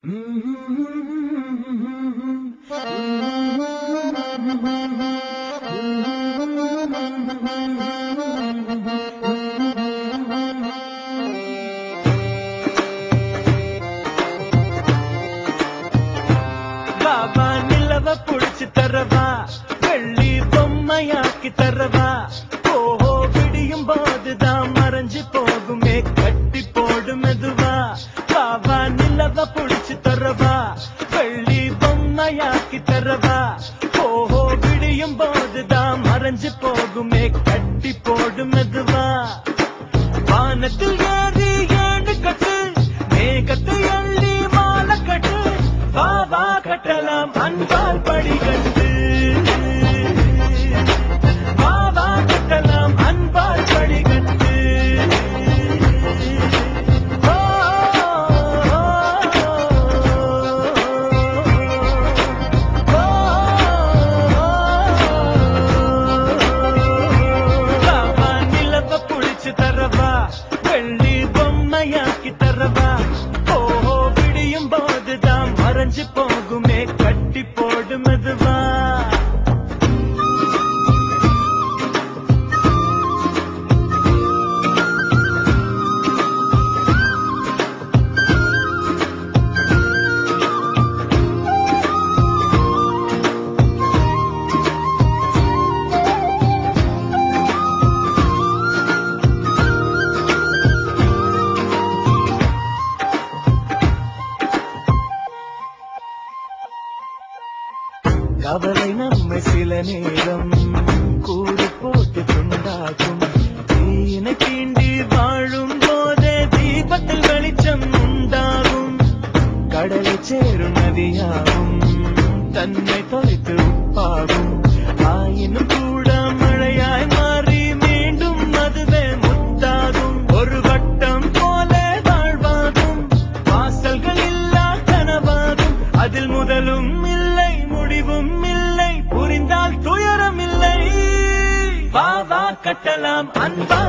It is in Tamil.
பாபா நிலவ புடிச்சு தரவா, வெள்ளி பொம்மையாக்கி தரவா, ஓஹோ விடியும் போதுதான் மறைஞ்சு போகுமே கட்டி போடு மெதுவா. பாபா நிலவ புடிச்சு தரவா, வெள்ளி பொம்மையாக்கி தரவா, ஓஹோ விடியும் போதுதான் மறைஞ்சு போகுமே கட்டி போடு மெதுவா. வானத்தில் ஏறி ஏழு கட்டு, மேகத்தை அள்ளி மாலை கட்டு, பாபா கட்டலாம் அன்பால் படிகட்டு, பாபா கட்டலாம் அன்பால் படிகட்டு. பாபா நிலவ புடிச்சு தரவா, வெள்ளி பொம்மையாக்கி தரவா, ஓஹோ விடியும் போதுதான் மறைஞ்சு போகுமே கட்டி போடு மெதுவா. கவலை நம்மை சில நேரம் கூடு போட்டு துண்டாகும், தீயினை தீண்டி வாழும் போதே தீபத்தில் வெளிச்சம் உண்டாகும். கடலை சேரும் நதியாகும், தன்னை தொலைத்து உப்பாகும், ஆயினும் கூட மழையாய் மாறி மீண்டும் அதுவே முத்தாகும். ஒரு வட்டம் போல வாழ்வாகும், வாசல்கள் இல்லா கனவாகும், அதில் முதலும் இல்லை முடிவும் இல்லை, புரிந்தால் துயரம் இல்லை. பாபா கட்டலாம் அன்பா